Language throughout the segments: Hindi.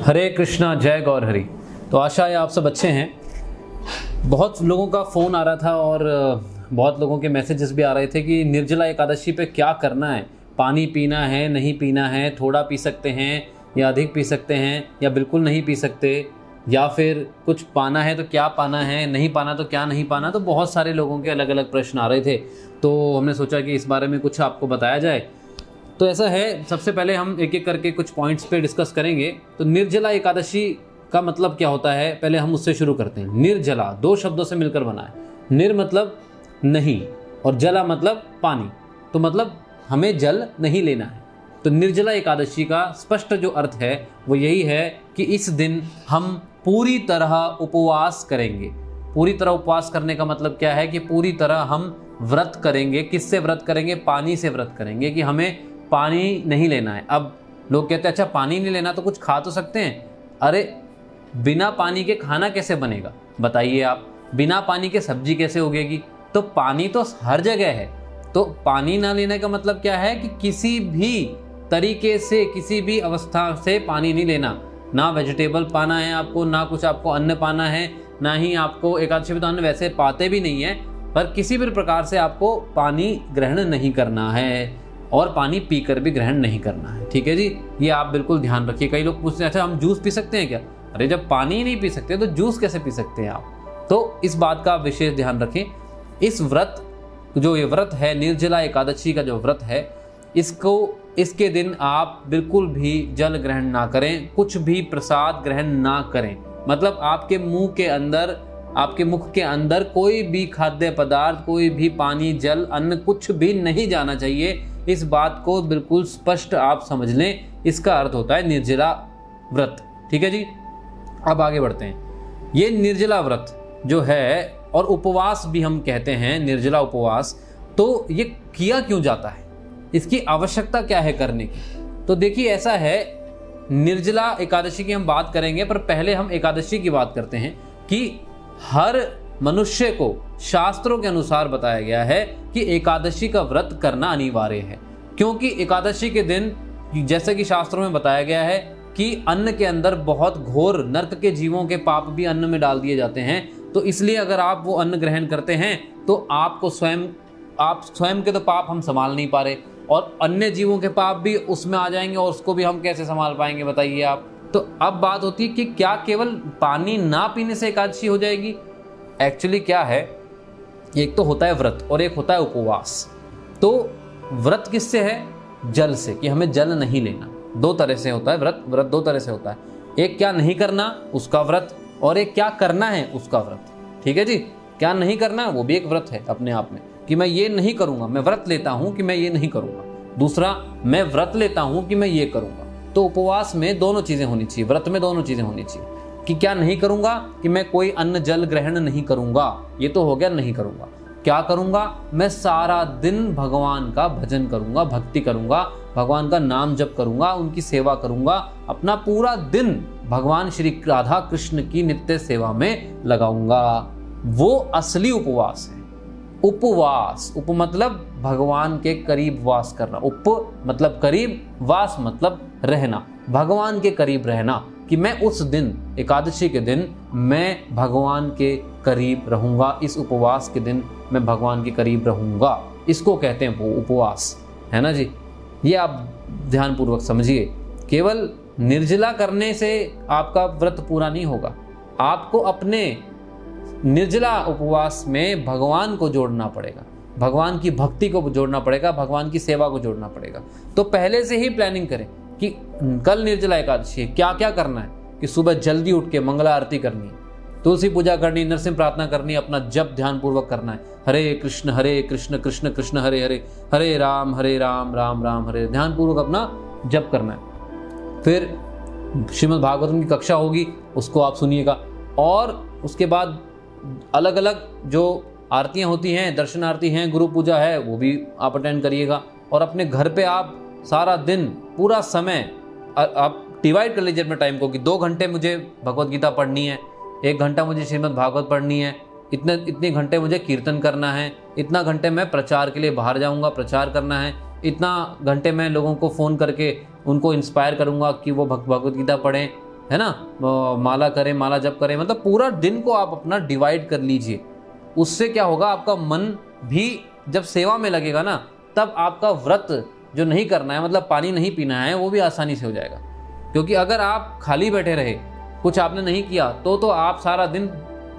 हरे कृष्णा, जय गौर हरि। तो आशा है आप सब अच्छे हैं। बहुत लोगों का फ़ोन आ रहा था और बहुत लोगों के मैसेजेस भी आ रहे थे कि निर्जला एकादशी पे क्या करना है, पानी पीना है, नहीं पीना है, थोड़ा पी सकते हैं या अधिक पी सकते हैं या बिल्कुल नहीं पी सकते, या फिर कुछ पाना है तो क्या पाना है, नहीं पाना तो क्या नहीं पाना। तो बहुत सारे लोगों के अलग अलग प्रश्न आ रहे थे, तो हमने सोचा कि इस बारे में कुछ आपको बताया जाए। तो ऐसा है, सबसे पहले हम एक एक करके कुछ पॉइंट्स पे डिस्कस करेंगे। तो निर्जला एकादशी का मतलब क्या होता है, पहले हम उससे शुरू करते हैं। निर्जला दो शब्दों से मिलकर बना है। निर मतलब नहीं और जला मतलब पानी, तो मतलब हमें जल नहीं लेना है। तो निर्जला एकादशी का स्पष्ट जो अर्थ है वो यही है कि इस दिन हम पूरी तरह उपवास करेंगे। पूरी तरह उपवास करने का मतलब क्या है कि पूरी तरह हम व्रत करेंगे। किससे व्रत करेंगे? पानी से व्रत करेंगे कि हमें पानी नहीं लेना है। अब लोग कहते हैं अच्छा पानी नहीं लेना तो कुछ खा तो सकते हैं। अरे बिना पानी के खाना कैसे बनेगा बताइए आप? बिना पानी के सब्जी कैसे उगेगी? तो पानी तो हर जगह है। तो पानी ना लेने का मतलब क्या है कि किसी भी तरीके से, किसी भी अवस्था से पानी नहीं लेना। ना वेजिटेबल पाना है आपको, ना कुछ आपको अन्न पाना है, ना ही आपको एकादशी में तो अन्न वैसे पाते भी नहीं है, पर किसी भी प्रकार से आपको पानी ग्रहण नहीं करना है और पानी पीकर भी ग्रहण नहीं करना है। ठीक है जी, ये आप बिल्कुल ध्यान रखिए। कई लोग पूछते हैं अच्छा हम जूस पी सकते हैं क्या? अरे जब पानी ही नहीं पी सकते तो जूस कैसे पी सकते हैं आप? तो इस बात का विशेष ध्यान रखें। इस व्रत, जो ये व्रत है निर्जला एकादशी का जो व्रत है, इसके दिन आप बिल्कुल भी जल ग्रहण ना करें, कुछ भी प्रसाद ग्रहण ना करें। मतलब आपके मुंह के अंदर, आपके मुख के अंदर कोई भी खाद्य पदार्थ, कोई भी पानी, जल, अन्न कुछ भी नहीं जाना चाहिए। इस बात को बिल्कुल स्पष्ट आप समझ लें। इसका अर्थ होता है निर्जला व्रत। ठीक है जी, अब आगे बढ़ते हैं। ये निर्जला व्रत जो है, और उपवास भी हम कहते हैं निर्जला उपवास, तो ये किया क्यों जाता है, इसकी आवश्यकता क्या है करने की? तो देखिए ऐसा है, निर्जला एकादशी की हम बात करेंगे, पर पहले हम एकादशी की बात करते हैं कि हर मनुष्य को शास्त्रों के अनुसार बताया गया है कि एकादशी का व्रत करना अनिवार्य है। क्योंकि एकादशी के दिन, जैसे कि शास्त्रों में बताया गया है कि अन्न के अंदर बहुत घोर नरक के जीवों के पाप भी अन्न में डाल दिए जाते हैं। तो इसलिए अगर आप वो अन्न ग्रहण करते हैं तो आपको आप स्वयं के तो पाप हम संभाल नहीं पा रहे, और अन्य जीवों के पाप भी उसमें आ जाएंगे, और उसको भी हम कैसे संभाल पाएंगे बताइए आप? तो अब बात होती है कि क्या केवल पानी ना पीने से एकादशी हो जाएगी? एक्चुअली क्या है, एक तो होता है व्रत और एक होता है उपवास। तो व्रत किससे है? जल से, कि हमें जल नहीं लेना। दो तरह से होता है व्रत दो तरह से होता है। एक क्या नहीं करना उसका व्रत, और एक क्या करना है उसका व्रत। ठीक है जी, क्या नहीं करना वो भी एक व्रत है अपने आप में, कि मैं ये नहीं करूंगा, मैं व्रत लेता हूं कि मैं ये नहीं करूंगा। दूसरा, मैं व्रत लेता हूं कि मैं ये करूंगा। तो उपवास में दोनों चीजें होनी चाहिए, व्रत में दोनों चीजें होनी चाहिए। कि क्या नहीं करूंगा, कि मैं कोई अन्न जल ग्रहण नहीं करूंगा, ये तो हो गया नहीं करूंगा। क्या करूंगा? मैं सारा दिन भगवान का भजन करूंगा, भक्ति करूंगा, भगवान का नाम जप करूंगा, उनकी सेवा करूंगा, अपना पूरा दिन भगवान श्री राधा कृष्ण की नित्य सेवा में लगाऊंगा। वो असली उपवास है। उपवास, उप मतलब भगवान के करीब वास करना, उप मतलब करीब, वास मतलब रहना, भगवान के करीब रहना, कि मैं उस दिन, एकादशी के दिन मैं भगवान के करीब रहूंगा। इस उपवास के दिन मैं भगवान के करीब रहूंगा, इसको कहते हैं वो उपवास, है ना जी। ये आप ध्यानपूर्वक समझिए। केवल निर्जला करने से आपका व्रत पूरा नहीं होगा, आपको अपने निर्जला उपवास में भगवान को जोड़ना पड़ेगा, भगवान की भक्ति को जोड़ना पड़ेगा, भगवान की सेवा को जोड़ना पड़ेगा। तो पहले से ही प्लानिंग करें कि कल निर्जला एकादशी है, क्या क्या करना है। कि सुबह जल्दी उठ के मंगला आरती करनी है, तुलसी पूजा करनी, नरसिंह प्रार्थना करनी, अपना जप ध्यान पूर्वक करना है। हरे कृष्ण कृष्ण कृष्ण हरे हरे, हरे राम राम राम हरे, ध्यान पूर्वक अपना जप करना है। फिर श्रीमद् भागवतम की कक्षा होगी, उसको आप सुनिएगा। और उसके बाद अलग अलग जो आरतियां होती हैं, दर्शन आरती हैं, गुरु पूजा है, वो भी आप अटेंड करिएगा। और अपने घर पे आप सारा दिन, पूरा समय आप डिवाइड कर लीजिए अपने टाइम को, कि 2 घंटे मुझे भगवत गीता पढ़नी है, 1 घंटा मुझे श्रीमद् भागवत पढ़नी है, इतने घंटे मुझे कीर्तन करना है, इतना घंटे मैं प्रचार के लिए बाहर जाऊंगा, प्रचार करना है, इतना घंटे मैं लोगों को फ़ोन करके उनको इंस्पायर करूंगा कि वो भगवत गीता पढ़ें, है ना, माला करें, माला जप करें, मतलब पूरा दिन को आप अपना डिवाइड कर लीजिए। उससे क्या होगा, आपका मन भी जब सेवा में लगेगा ना, तब आपका व्रत जो नहीं करना है, मतलब पानी नहीं पीना है, वो भी आसानी से हो जाएगा। क्योंकि अगर आप खाली बैठे रहे, कुछ आपने नहीं किया, तो आप सारा दिन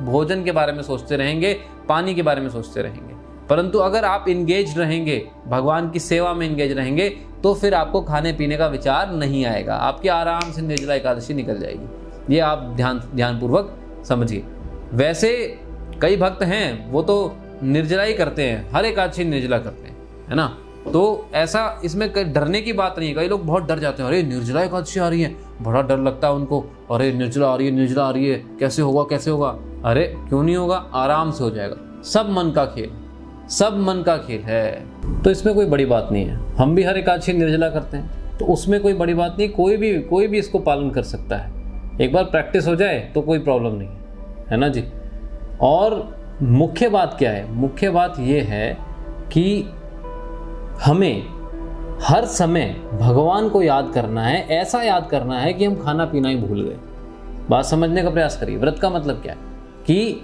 भोजन के बारे में सोचते रहेंगे, पानी के बारे में सोचते रहेंगे। परंतु अगर आप इंगेज रहेंगे, भगवान की सेवा में इंगेज रहेंगे, तो फिर आपको खाने पीने का विचार नहीं आएगा, आपकी आराम से निर्जला एकादशी निकल जाएगी। ये आप ध्यानपूर्वक समझिए। वैसे कई भक्त हैं वो तो निर्जला ही करते हैं, हर एकादशी निर्जला करते हैं, है ना। तो ऐसा इसमें डरने की बात नहीं है। कई लोग बहुत डर जाते हैं, अरे निर्जला एकादशी आ रही है, बड़ा डर लगता है उनको, अरे निर्जला आ रही है, निर्जला आ रही है, कैसे होगा कैसे होगा। अरे क्यों नहीं होगा, आराम से हो जाएगा। सब मन का खेल, सब मन का खेल है, तो इसमें कोई बड़ी बात नहीं है। हम भी हर एकादशी निर्जला करते हैं, तो उसमें कोई बड़ी बात नहीं। कोई भी इसको पालन कर सकता है, एक बार प्रैक्टिस हो जाए तो कोई प्रॉब्लम नहीं है ना जी। और मुख्य बात क्या है, मुख्य बात ये है कि हमें हर समय भगवान को याद करना है। ऐसा याद करना है कि हम खाना पीना ही भूल गए। बात समझने का प्रयास करिए। व्रत का मतलब क्या है कि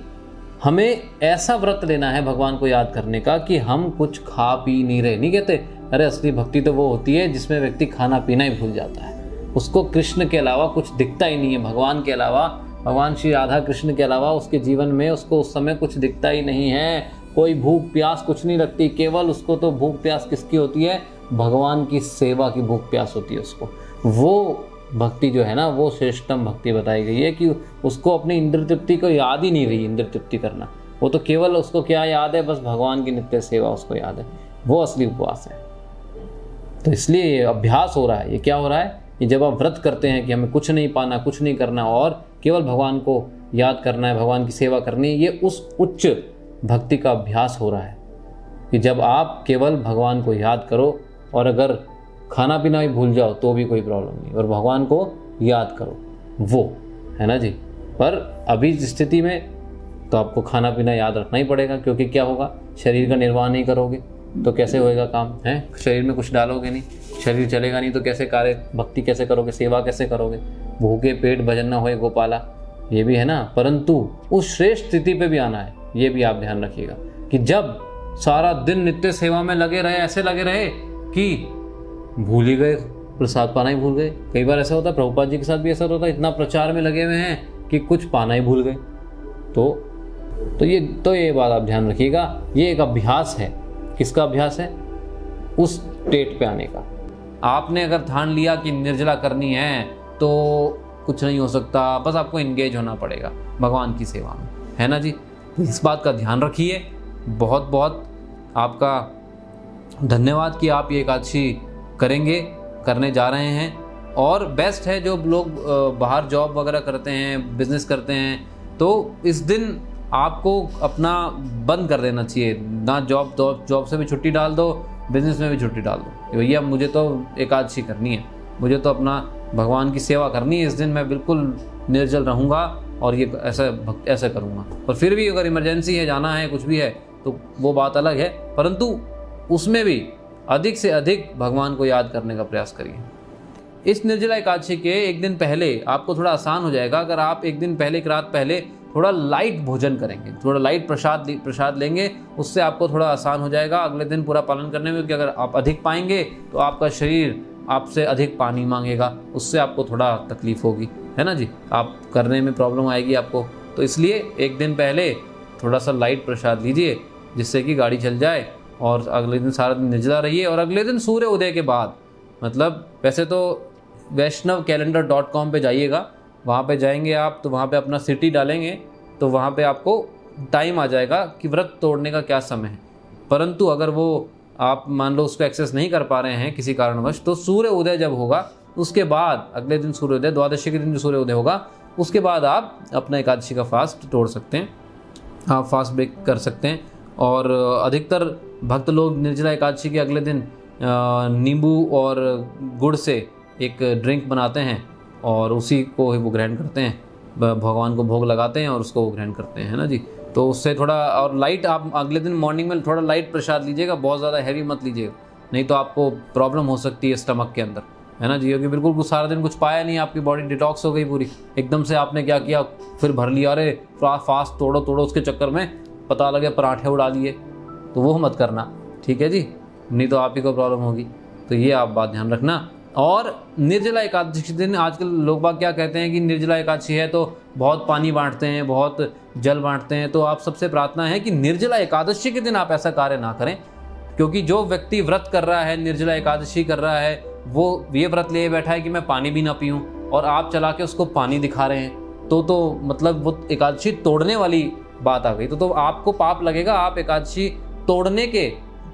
हमें ऐसा व्रत लेना है भगवान को याद करने का कि हम कुछ खा पी नहीं रहे। नहीं कहते अरे असली भक्ति तो वो होती है जिसमें व्यक्ति खाना पीना ही भूल जाता है, उसको कृष्ण के अलावा कुछ दिखता ही नहीं है, भगवान के अलावा, भगवान श्री राधा कृष्ण के अलावा उसके जीवन में उसको उस समय कुछ दिखता ही नहीं है। कोई भूख प्यास कुछ नहीं लगती, केवल उसको तो भूख प्यास किसकी होती है, भगवान की सेवा की भूख प्यास होती है उसको। वो भक्ति जो है ना, वो श्रेष्ठतम भक्ति बताई गई है कि उसको अपनी इंद्र तृप्ति को याद ही नहीं रही, इंद्र तृप्ति करना। वो तो केवल उसको क्या याद है, बस भगवान की नित्य सेवा उसको याद है। वो असली उपवास है। तो इसलिए ये अभ्यास हो रहा है। ये क्या हो रहा है कि जब आप व्रत करते हैं कि हमें कुछ नहीं पाना, कुछ नहीं करना और केवल भगवान को याद करना है, भगवान की सेवा करनी है, ये उस उच्च भक्ति का अभ्यास हो रहा है कि जब आप केवल भगवान को याद करो और अगर खाना पीना भी भूल जाओ तो भी कोई प्रॉब्लम नहीं, और भगवान को याद करो, वो है ना जी। पर अभी इस स्थिति में तो आपको खाना पीना याद रखना ही पड़ेगा, क्योंकि क्या होगा, शरीर का निर्वाह नहीं करोगे तो कैसे होएगा काम, है शरीर में कुछ डालोगे नहीं, शरीर चलेगा नहीं तो कैसे कार्य भक्ति कैसे करोगे, सेवा कैसे करोगे। भूखे पेट भजन न होए गोपाला, ये भी है ना। परंतु उस श्रेष्ठ स्थिति पे भी आना है, ये भी आप ध्यान रखिएगा कि जब सारा दिन नित्य सेवा में लगे रहे, ऐसे लगे रहे कि भूल ही गए, प्रसाद पाना ही भूल गए। कई बार ऐसा होता है, प्रभुपाद जी के साथ भी ऐसा होता है, इतना प्रचार में लगे हुए हैं कि कुछ पाना ही भूल गए। तो ये बात आप ध्यान रखिएगा। ये एक अभ्यास है। किसका अभ्यास है, उस स्टेट पे आने का। आपने अगर ठान लिया कि निर्जला करनी है तो कुछ नहीं हो सकता, बस आपको इंगेज होना पड़ेगा भगवान की सेवा में, है ना जी। इस बात का ध्यान रखिए। बहुत बहुत आपका धन्यवाद कि आप ये एकादशी करने जा रहे हैं। और बेस्ट है जो लोग बाहर जॉब वगैरह करते हैं, बिजनेस करते हैं, तो इस दिन आपको अपना बंद कर देना चाहिए ना। जॉब से भी छुट्टी डाल दो, बिजनेस में भी छुट्टी डाल दो कि भैया मुझे तो एकादशी करनी है, मुझे तो अपना भगवान की सेवा करनी है, इस दिन मैं बिल्कुल निर्जल रहूँगा और ये ऐसा करूँगा। और फिर भी अगर इमरजेंसी है, जाना है, कुछ भी है, तो वो बात अलग है। परंतु उसमें भी अधिक से अधिक भगवान को याद करने का प्रयास करिए। इस निर्जला एकादशी के एक दिन पहले आपको थोड़ा आसान हो जाएगा अगर आप एक दिन पहले, एक रात पहले थोड़ा लाइट भोजन करेंगे, थोड़ा लाइट प्रसाद लेंगे, उससे आपको थोड़ा आसान हो जाएगा अगले दिन पूरा पालन करने में। क्योंकि अगर आप अधिक पाएंगे तो आपका शरीर आपसे अधिक पानी मांगेगा, उससे आपको थोड़ा तकलीफ होगी, है ना जी, आप करने में प्रॉब्लम आएगी आपको। तो इसलिए एक दिन पहले थोड़ा सा लाइट प्रसाद लीजिए, जिससे कि गाड़ी चल जाए और अगले दिन सारा दिन निर्जला रहिए। और अगले दिन सूर्य उदय के बाद, मतलब वैसे तो vaishnavcalendar.com पे जाइएगा, वहाँ पे जाएंगे आप तो वहाँ पे अपना सिटी डालेंगे तो वहाँ पे आपको टाइम आ जाएगा कि व्रत तोड़ने का क्या समय है। परंतु अगर वो आप मान लो उसको एक्सेस नहीं कर पा रहे हैं किसी कारणवश, तो सूर्य उदय जब होगा उसके बाद, अगले दिन सूर्य उदय, द्वादशी के दिन जो सूर्य उदय होगा उसके बाद आप अपना एकादशी का फास्ट तोड़ सकते हैं, आप फास्ट ब्रेक कर सकते हैं। और अधिकतर भक्त लोग निर्जला एकादशी के अगले दिन नींबू और गुड़ से एक ड्रिंक बनाते हैं और उसी को वो ग्रहण करते हैं, भगवान को भोग लगाते हैं और उसको ग्रहण करते हैं, है ना जी। तो उससे थोड़ा, और लाइट आप अगले दिन मॉर्निंग में थोड़ा लाइट प्रसाद लीजिएगा, बहुत ज़्यादा हैवी मत लीजिएगा, नहीं तो आपको प्रॉब्लम हो सकती है स्टमक के अंदर, है ना जी, क्योंकि बिल्कुल कुछ सारा दिन कुछ पाया नहीं, आपकी बॉडी डिटॉक्स हो गई पूरी, एकदम से आपने क्या किया, फिर भर लिया, अरे फास्ट तोड़ो उसके चक्कर में पता लगे पराठे उड़ा लिए, तो वो मत करना, ठीक है जी, नहीं तो आप ही को प्रॉब्लम होगी। तो ये आप बात ध्यान रखना। और निर्जला एकादशी के दिन आजकल लोग बाग क्या कहते हैं कि निर्जला एकादशी है तो बहुत पानी बांटते हैं, बहुत जल बांटते हैं। तो आप सबसे प्रार्थना है कि निर्जला एकादशी के दिन आप ऐसा कार्य ना करें, क्योंकि जो व्यक्ति व्रत कर रहा है, निर्जला एकादशी कर रहा है, वो ये व्रत लिए बैठा है कि मैं पानी भी ना पीऊँ, और आप चला के उसको पानी दिखा रहे हैं, तो मतलब वो एकादशी तोड़ने वाली बात आ गई। तो आपको पाप लगेगा, आप एकादशी तोड़ने के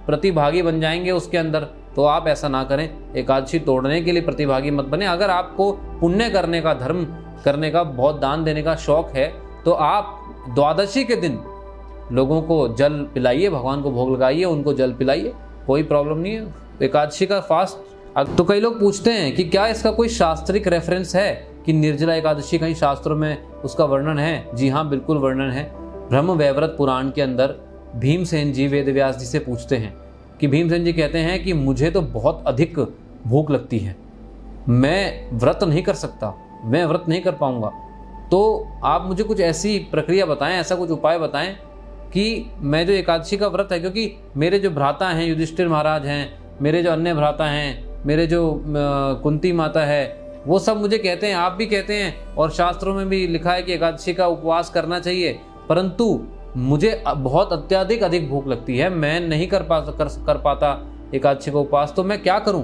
प्रतिभागी बन जाएंगे उसके अंदर। तो आप ऐसा ना करें, एकादशी तोड़ने के लिए प्रतिभागी मत बने। अगर आपको पुण्य करने का, धर्म करने का, बहुत दान देने का शौक है, तो आप द्वादशी के दिन लोगों को जल पिलाइए, भगवान को भोग लगाइए, उनको जल पिलाइए, कोई प्रॉब्लम नहीं है। एकादशी का फास्ट। तो कई लोग पूछते हैं कि क्या इसका कोई शास्त्रिक रेफरेंस है कि निर्जला एकादशी कहीं शास्त्रों में उसका वर्णन है? जी हाँ, बिल्कुल वर्णन है। ब्रह्म वैवर्त पुराण के अंदर भीमसेन जी वेदव्यास जी से पूछते हैं कि भीमसेन जी कहते हैं कि मुझे तो बहुत अधिक भूख लगती है, मैं व्रत नहीं कर सकता, मैं व्रत नहीं कर पाऊंगा, तो आप मुझे कुछ ऐसी प्रक्रिया बताएं, ऐसा कुछ उपाय बताएं कि मैं जो एकादशी का व्रत है, क्योंकि मेरे जो भ्राता हैं युधिष्ठिर महाराज हैं, मेरे जो अन्य भ्राता हैं, मेरे जो कुंती माता है, वो सब मुझे कहते हैं, आप भी कहते हैं, और शास्त्रों में भी लिखा है कि एकादशी का उपवास करना चाहिए, परंतु मुझे बहुत अधिक भूख लगती है, मैं नहीं कर पाता एकादशी का उपवास, तो मैं क्या करूं?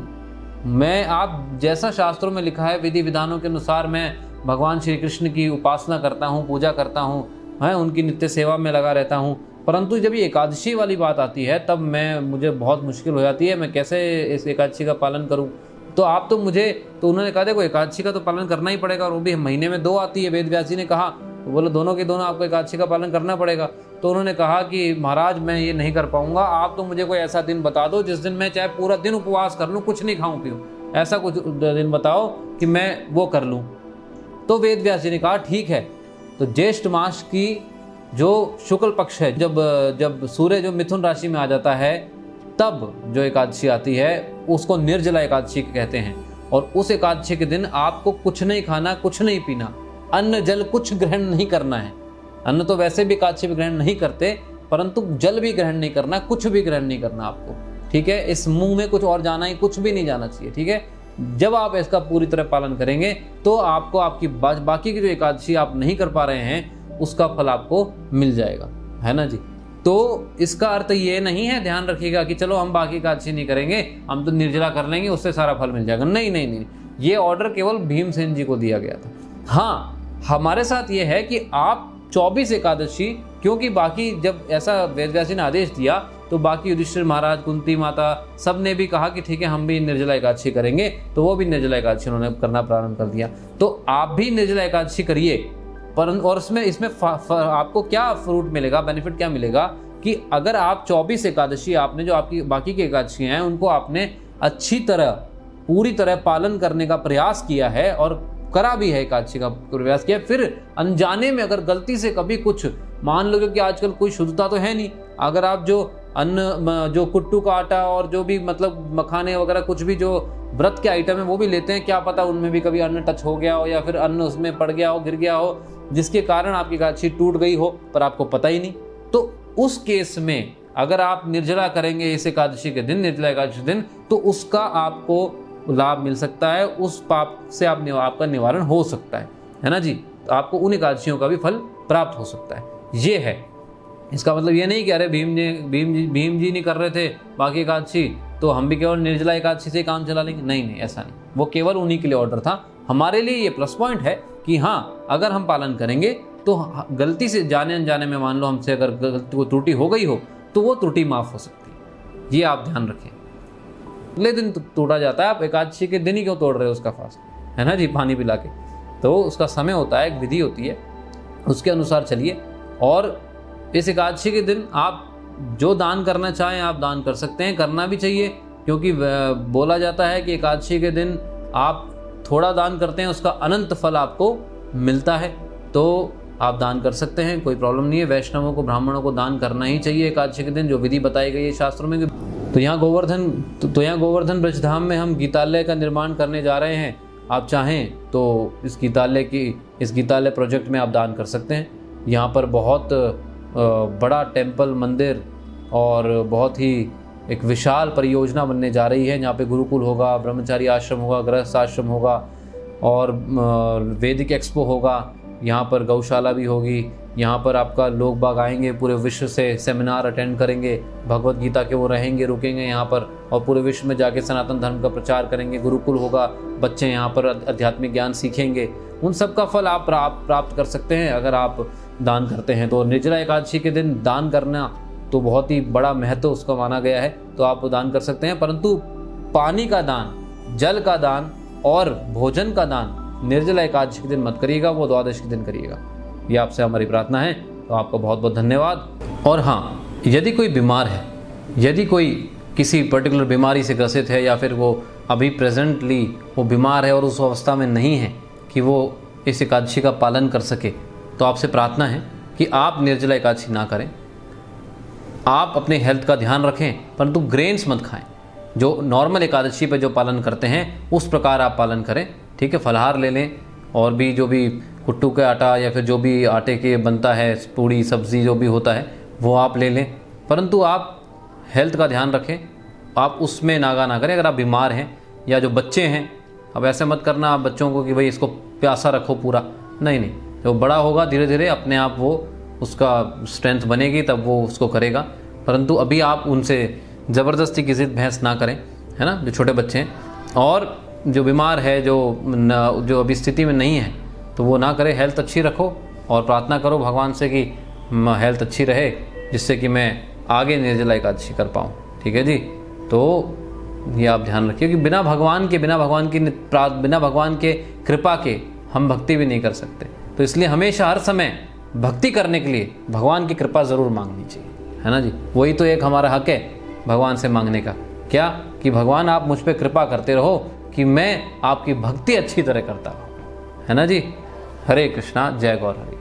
मैं, आप जैसा शास्त्रों में लिखा है विधि विधानों के अनुसार मैं भगवान श्री कृष्ण की उपासना करता हूं, पूजा करता हूं, मैं उनकी नित्य सेवा में लगा रहता हूं, परंतु जब ये एकादशी वाली बात आती है तब मुझे बहुत मुश्किल हो जाती है, मैं कैसे इस एकादशी का पालन करूं? तो आप तो उन्होंने कहा देखो एकादशी का तो पालन करना ही पड़ेगा, और वो भी महीने में 2 आती है, वेदव्यास जी ने कहा, तो बोले दोनों के दोनों आपको एकादशी का पालन करना पड़ेगा। तो उन्होंने कहा कि महाराज मैं ये नहीं कर पाऊंगा, आप तो मुझे कोई ऐसा दिन बता दो जिस दिन मैं चाहे पूरा दिन उपवास कर लूँ, कुछ नहीं खाऊं पीऊँ, ऐसा कुछ दिन बताओ कि मैं वो कर लूँ। तो वेदव्यास जी ने कहा ठीक है, तो ज्येष्ठ मास की जो शुक्ल पक्ष है, जब सूर्य जो मिथुन राशि में आ जाता है, तब जो एकादशी आती है उसको निर्जला एकादशी कहते हैं। और उस एकादशी के दिन आपको कुछ नहीं खाना, कुछ नहीं पीना, अन्न जल कुछ ग्रहण नहीं करना है। अन्न तो वैसे भी एकादशी में ग्रहण नहीं करते, परंतु जल भी ग्रहण नहीं करना, कुछ भी ग्रहण नहीं करना आपको, ठीक है। इस मुंह में कुछ और जाना ही कुछ भी नहीं जाना चाहिए, ठीक है। जब आप इसका पूरी तरह पालन करेंगे तो आपको आपकी बाकी की जो एकादशी आप नहीं कर पा रहे हैं उसका फल आपको मिल जाएगा, है ना जी। तो इसका अर्थ ये नहीं है, ध्यान रखिएगा, कि चलो हम बाकी एकादशी नहीं करेंगे, हम तो निर्जला कर लेंगे, उससे सारा फल मिल जाएगा। नहीं नहीं नहीं, ये ऑर्डर केवल भीमसेन जी को दिया गया था। हाँ, हमारे साथ ये है कि आप 24 एकादशी, क्योंकि बाकी जब ऐसा वेदव्यास जी ने आदेश दिया तो बाकी युधिष्ठिर महाराज, कुंती माता, सब ने भी कहा कि ठीक है हम भी निर्जला एकादशी करेंगे, तो वो भी निर्जला एकादशी उन्होंने करना प्रारंभ कर दिया। तो आप भी निर्जला एकादशी करिए, और इसमें आपको क्या फ्रूट मिलेगा, बेनिफिट क्या मिलेगा कि अगर आप 24 एकादशी, आपने जो आपकी बाकी की एकादशी हैं उनको आपने अच्छी तरह, पूरी तरह पालन करने का प्रयास किया है और करा भी है, एकादशी का प्रयास किया, फिर अनजाने में अगर गलती से कभी कुछ, मान लो कि आजकल कोई शुद्धता तो है नहीं, अगर आप जो अन्न, जो कुट्टू का आटा और जो भी मतलब मखाने वगैरह कुछ भी जो व्रत के आइटम है वो भी लेते हैं, क्या पता उनमें भी कभी अन्न टच हो गया हो या फिर अन्न उसमें पड़ गया हो, गिर गया हो, जिसके कारण आपकी एकादशी टूट गई हो पर आपको पता ही नहीं। तो उस केस में अगर आप निर्जला करेंगे इस एकादशी के दिन, निर्जला एकादशी दिन, तो उसका आपको लाभ मिल सकता है, उस पाप से आपका निवारण हो सकता है ना जी। तो आपको उन एकादशियों का भी फल प्राप्त हो सकता है। ये है, इसका मतलब ये नहीं कि अरे भीम जी नहीं कर रहे थे बाकी एकादशी तो हम भी केवल निर्जला एकादशी से काम चला लेंगे, नहीं, ऐसा नहीं। वो केवल उन्हीं के लिए ऑर्डर था। हमारे लिए ये प्लस पॉइंट है कि हाँ, अगर हम पालन करेंगे तो गलती से जाने अनजाने में मान लो हमसे अगर त्रुटि हो गई हो तो वो त्रुटि माफ हो सकती है, ये आप ध्यान रखें। अगले दिन टूटा जाता है, आप एकादशी के दिन ही क्यों तोड़ रहे हो उसका फास्ट, है ना जी, पानी पिला के। तो उसका समय होता है, एक विधि होती है, उसके अनुसार चलिए। और इस एकादशी के दिन आप जो दान करना चाहें आप दान कर सकते हैं, करना भी चाहिए, क्योंकि बोला जाता है कि एकादशी के दिन आप थोड़ा दान करते हैं उसका अनंत फल आपको मिलता है। तो आप दान कर सकते हैं, कोई प्रॉब्लम नहीं है। वैष्णवों को, ब्राह्मणों को दान करना ही चाहिए एकादशी के दिन, जो विधि बताई गई है शास्त्रों में। तो यहाँ गोवर्धन ब्रजधाम में हम गीतालय का निर्माण करने जा रहे हैं। आप चाहें तो इस गीतालय प्रोजेक्ट में आप दान कर सकते हैं। यहाँ पर बहुत बड़ा टेम्पल, मंदिर और बहुत ही एक विशाल परियोजना बनने जा रही है। यहाँ पे गुरुकुल होगा, ब्रह्मचारी आश्रम होगा, गृहस्थ आश्रम होगा और वैदिक एक्सपो होगा। यहाँ पर गौशाला भी होगी। यहाँ पर आपका लोग बाग आएंगे, पूरे विश्व से सेमिनार अटेंड करेंगे, भगवत गीता के वो रहेंगे, रुकेंगे यहाँ पर और पूरे विश्व में जाके सनातन धर्म का प्रचार करेंगे। गुरुकुल होगा, बच्चे यहाँ पर आध्यात्मिक ज्ञान सीखेंगे। उन सब का फल आप प्राप्त कर सकते हैं अगर आप दान करते हैं। तो निर्जला एकादशी के दिन दान करना तो बहुत ही बड़ा महत्व उसका माना गया है, तो आप दान कर सकते हैं। परंतु पानी का दान, जल का दान और भोजन का दान निर्जला एकादशी के दिन मत करिएगा, वो द्वादशी के दिन करिएगा। ये आपसे हमारी प्रार्थना है। तो आपका बहुत बहुत धन्यवाद। और हाँ, यदि कोई बीमार है, यदि कोई किसी पर्टिकुलर बीमारी से ग्रसित है या फिर वो अभी प्रेजेंटली वो बीमार है और उस अवस्था में नहीं है कि वो इस एकादशी का पालन कर सके, तो आपसे प्रार्थना है कि आप निर्जला एकादशी ना करें। आप अपने हेल्थ का ध्यान रखें, परंतु ग्रेन्स मत खाएं। जो नॉर्मल एकादशी पे जो पालन करते हैं उस प्रकार आप पालन करें, ठीक है। फलाहार ले लें और भी जो भी कुट्टू का आटा या फिर जो भी आटे के बनता है, पूड़ी सब्ज़ी जो भी होता है वो आप ले लें, परंतु आप हेल्थ का ध्यान रखें। आप उसमें नागा ना करें। अगर आप बीमार हैं या जो बच्चे हैं, अब ऐसे मत करना आप बच्चों को कि भाई इसको प्यासा रखो पूरा, नहीं। जो बड़ा होगा धीरे धीरे अपने आप वो उसका स्ट्रेंथ बनेगी, तब वो उसको करेगा। परंतु अभी आप उनसे ज़बरदस्ती की जिद बहस ना करें, है ना, जो छोटे बच्चे हैं। और जो बीमार है, जो अभी स्थिति में नहीं है, तो वो ना करे। हेल्थ अच्छी रखो और प्रार्थना करो भगवान से कि हेल्थ अच्छी रहे, जिससे कि मैं आगे निर्जला एकादशी कर पाऊँ, ठीक है जी। तो ये आप ध्यान रखिए कि बिना भगवान के कृपा के हम भक्ति भी नहीं कर सकते। तो इसलिए हमेशा हर समय भक्ति करने के लिए भगवान की कृपा ज़रूर मांगनी चाहिए, है ना जी। वही तो एक हमारा हक है भगवान से मांगने का, क्या कि भगवान आप मुझ पर कृपा करते रहो कि मैं आपकी भक्ति अच्छी तरह करता रहूँ, है ना जी। हरे कृष्णा, जय गौर हरि।